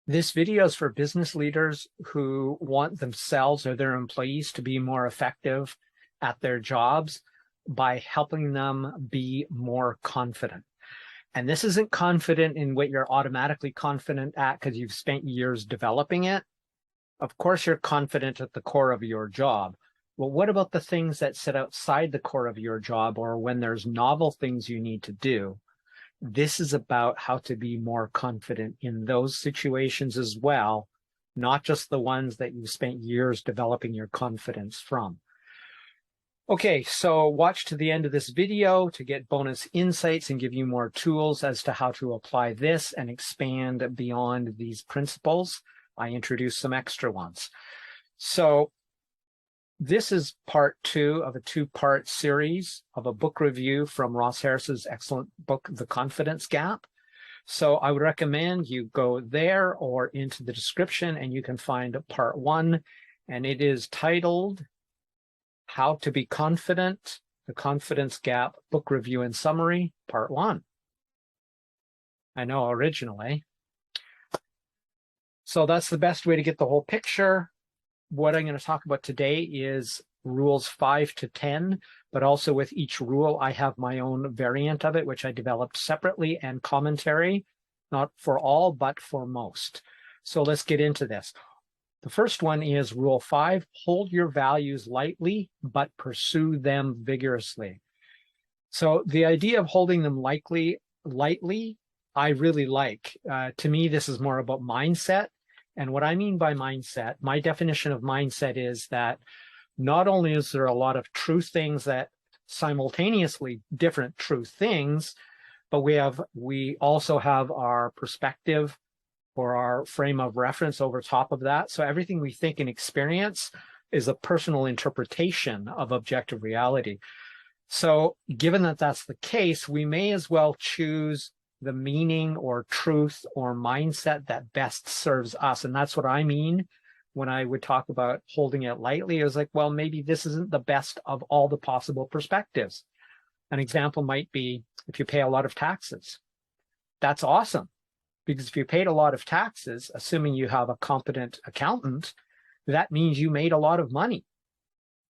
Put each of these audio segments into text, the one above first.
This video is for business leaders who want themselves or their employees to be more effective at their jobs by helping them be more confident. And this isn't confident in what you're automatically confident at because you've spent years developing it. Of course, you're confident at the core of your job. Well, what about the things that sit outside the core of your job, or when there's novel things you need to do? This is about how to be more confident in those situations as well, not just the ones that you spent years developing your confidence from. Okay, so watch to the end of this video to get bonus insights and give you more tools as to how to apply this and expand beyond these principles. I introduced some extra ones. So this is part 2 of a 2-part series of a book review from Ross Harris's excellent book, The Confidence Gap. So I would recommend you go there or into the description and you can find part 1, and it is titled How to Be Confident, The Confidence Gap Book Review and Summary, Part 1. I know, originally. So that's the best way to get the whole picture. What I'm going to talk about today is rules 5 to 10, but also with each rule, I have my own variant of it, which I developed separately, and commentary, not for all, but for most. So let's get into this. The first one is rule 5, hold your values lightly, but pursue them vigorously. So the idea of holding them lightly, I really like. To me, this is more about mindset. And what I mean by mindset, my definition of mindset is that not only is there a lot of true things that simultaneously different true things, but we also have our perspective or our frame of reference over top of that. So everything we think and experience is a personal interpretation of objective reality. So given that that's the case, we may as well choose the meaning or truth or mindset that best serves us. And that's what I mean when I would talk about holding it lightly. It was like, well, maybe this isn't the best of all the possible perspectives. An example might be if you pay a lot of taxes. That's awesome, because if you paid a lot of taxes, assuming you have a competent accountant, that means you made a lot of money.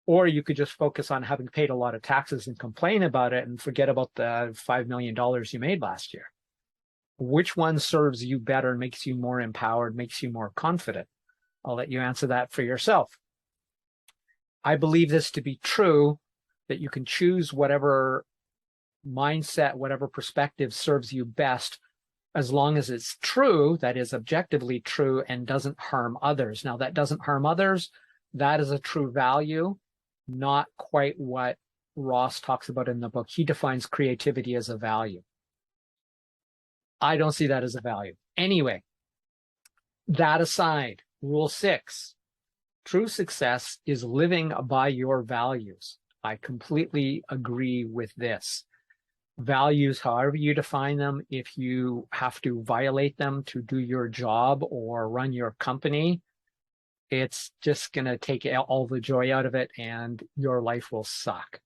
Or you could just focus on having paid a lot of taxes and complain about it and forget about the $5 million you made last year. Which one serves you better, makes you more empowered, makes you more confident? I'll let you answer that for yourself. I believe this to be true, that you can choose whatever mindset, whatever perspective serves you best, as long as it's true, that is objectively true, and doesn't harm others. Now, that doesn't harm others, that is a true value, not quite what Ross talks about in the book. He defines creativity as a value. I don't see that as a value. Anyway, that aside, rule 6, true success is living by your values. I completely agree with this. Values, however you define them, if you have to violate them to do your job or run your company, it's just going to take all the joy out of it and your life will suck.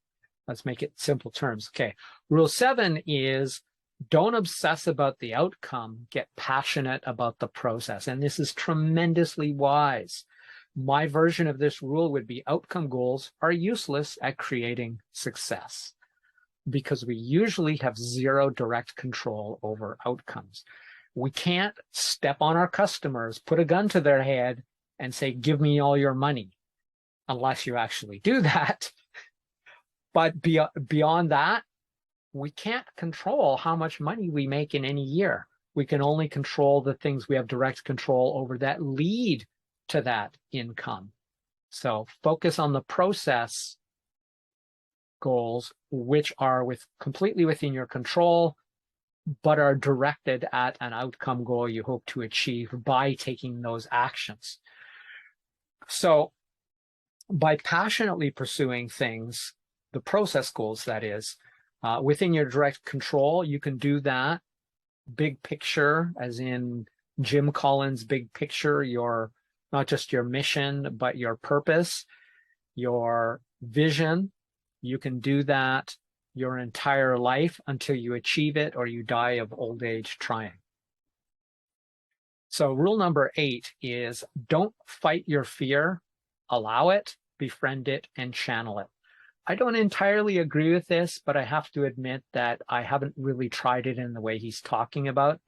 Let's make it simple terms. Okay. Rule 7 is don't obsess about the outcome, get passionate about the process. And this is tremendously wise. My version of this rule would be outcome goals are useless at creating success, because we usually have zero direct control over outcomes. We can't step on our customers, put a gun to their head, and say, give me all your money, unless you actually do that. But beyond that, we can't control how much money we make in any year. We can only control the things we have direct control over that lead to that income. So focus on the process goals, which are completely within your control, but are directed at an outcome goal you hope to achieve by taking those actions. So by passionately pursuing things, the process goals, that is, within your direct control, you can do that big picture, as in Jim Collins' big picture, not just your mission, but your purpose, your vision. You can do that your entire life until you achieve it or you die of old age trying. So rule number 8 is don't fight your fear, allow it, befriend it, and channel it. I don't entirely agree with this, but I have to admit that I haven't really tried it in the way he's talking about,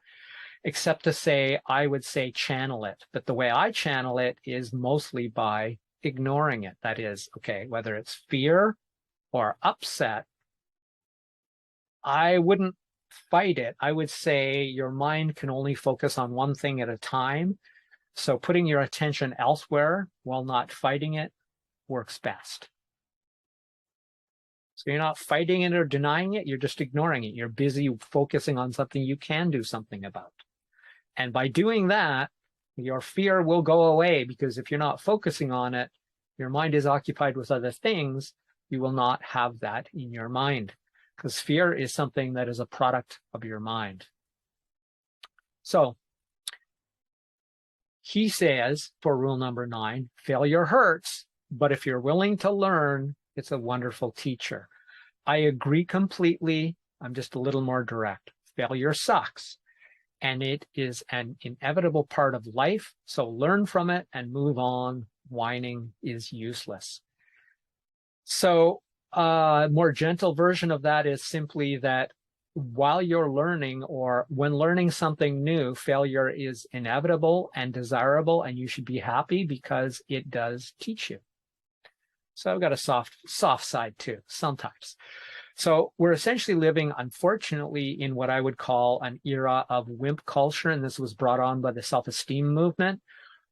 except to say, I would say channel it. But the way I channel it is mostly by ignoring it. That is, okay, whether it's fear or upset, I wouldn't fight it. I would say your mind can only focus on one thing at a time. So putting your attention elsewhere while not fighting it works best. So you're not fighting it or denying it, you're just ignoring it. You're busy focusing on something you can do something about. And by doing that, your fear will go away, because if you're not focusing on it, your mind is occupied with other things, you will not have that in your mind, because fear is something that is a product of your mind. So he says, for rule number 9, failure hurts, but if you're willing to learn, it's a wonderful teacher. I agree completely. I'm just a little more direct. Failure sucks, and it is an inevitable part of life. So learn from it and move on. Whining is useless. So a more gentle version of that is simply that while you're learning, or when learning something new, failure is inevitable and desirable, and you should be happy because it does teach you. So I've got a soft side too, sometimes. So we're essentially living, unfortunately, in what I would call an era of wimp culture, and this was brought on by the self-esteem movement,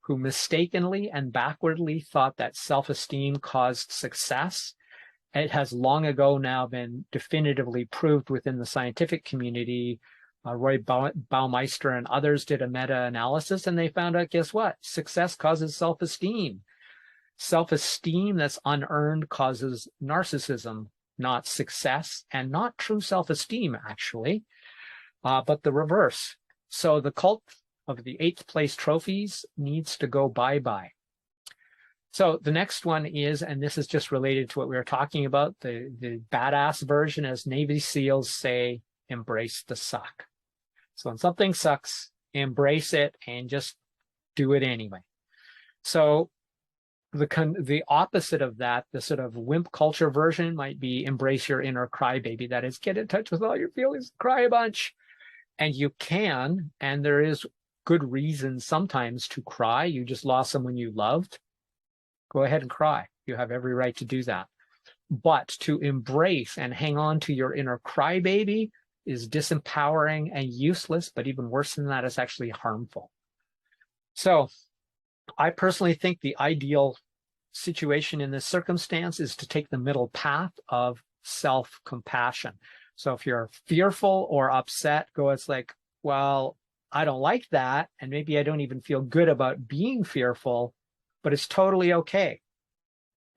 who mistakenly and backwardly thought that self-esteem caused success. It has long ago now been definitively proved within the scientific community. Roy Baumeister and others did a meta-analysis, and they found out, guess what? Success causes self-esteem. Self-esteem that's unearned causes narcissism, not success, and not true self-esteem, actually, but the reverse. So the cult of the 8th place trophies needs to go bye-bye. So the next one is, and this is just related to what we were talking about, the badass version, as Navy SEALs say, embrace the suck. So when something sucks, embrace it and just do it anyway. So the opposite of that, the sort of wimp culture version, might be embrace your inner crybaby. That is, get in touch with all your feelings, cry a bunch. And you can, and there is good reason sometimes to cry. You just lost someone you loved. Go ahead and cry. You have every right to do that. But to embrace and hang on to your inner crybaby is disempowering and useless, but even worse than that, it's actually harmful. So I personally think the ideal situation in this circumstance is to take the middle path of self-compassion. So if you're fearful or upset, it's like, well, I don't like that, and maybe I don't even feel good about being fearful, but it's totally okay.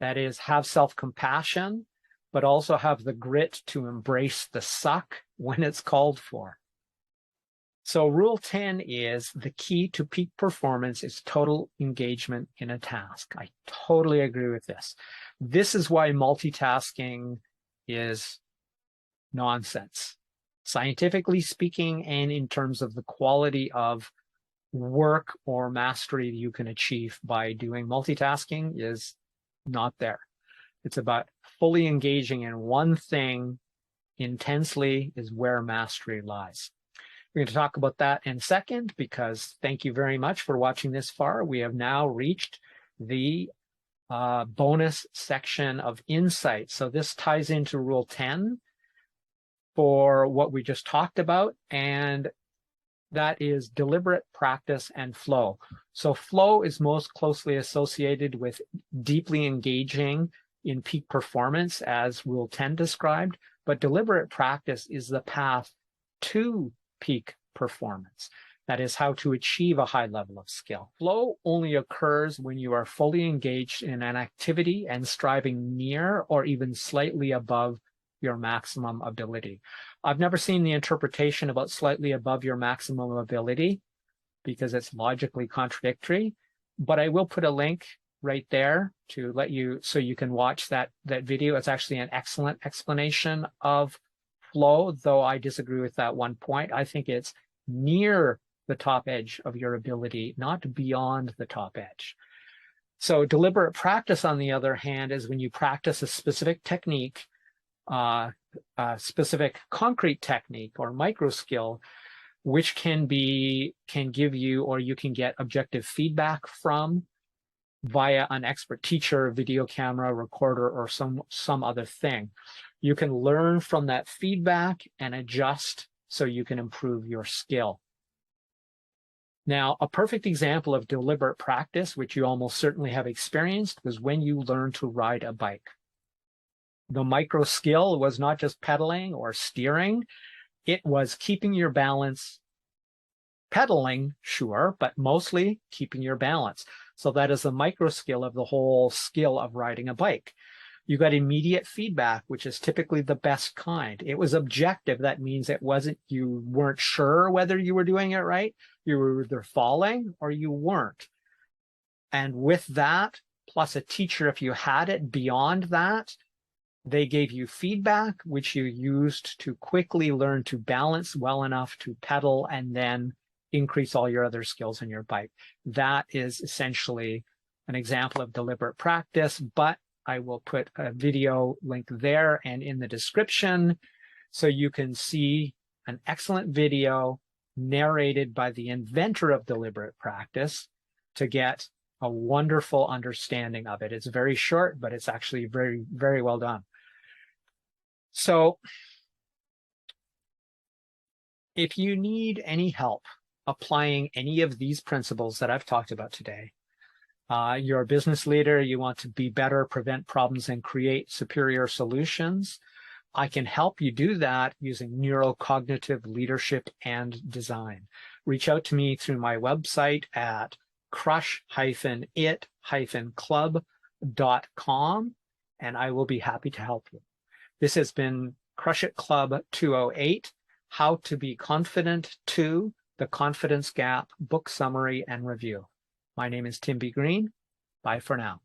That is, have self-compassion, but also have the grit to embrace the suck when it's called for. So rule 10 is the key to peak performance is total engagement in a task. I totally agree with this. This is why multitasking is nonsense, scientifically speaking, and in terms of the quality of work or mastery you can achieve by doing multitasking is not there. It's about fully engaging in one thing intensely is where mastery lies. We're going to talk about that in a second, because thank you very much for watching this far. We have now reached the bonus section of insight. So this ties into rule 10 for what we just talked about, and that is deliberate practice and flow. So flow is most closely associated with deeply engaging in peak performance, as Rule 10 described, but deliberate practice is the path to peak performance. That is how to achieve a high level of skill. Flow only occurs when you are fully engaged in an activity and striving near or even slightly above your maximum ability. I've never seen the interpretation about slightly above your maximum ability, because it's logically contradictory, but I will put a link right there to let you, so you can watch that video. It's actually an excellent explanation of flow, though I disagree with that one point. I think it's near the top edge of your ability, not beyond the top edge. So deliberate practice, on the other hand, is when you practice a specific technique, a specific concrete technique or micro skill, which can give you, or you can get objective feedback from via an expert teacher, video camera, recorder, or some other thing. You can learn from that feedback and adjust so you can improve your skill. Now, a perfect example of deliberate practice, which you almost certainly have experienced, was when you learned to ride a bike. The micro skill was not just pedaling or steering, it was keeping your balance, pedaling, sure, but mostly keeping your balance. So that is the micro skill of the whole skill of riding a bike. You got immediate feedback, which is typically the best kind. It was objective. That means you weren't sure whether you were doing it right. You were either falling or you weren't. And with that, plus a teacher, if you had it beyond that, they gave you feedback, which you used to quickly learn to balance well enough to pedal and then increase all your other skills in your bike. That is essentially an example of deliberate practice, but I will put a video link there and in the description so you can see an excellent video narrated by the inventor of deliberate practice to get a wonderful understanding of it. It's very short, but it's actually very, very well done. So if you need any help applying any of these principles that I've talked about today, you're a business leader, you want to be better, prevent problems, and create superior solutions, I can help you do that using neurocognitive leadership and design. Reach out to me through my website at crush-it-club.com, and I will be happy to help you. This has been Crush It Club 208, How to Be Confident 2, The Confidence Gap, Book Summary and Review. My name is Tim B. Green. Bye for now.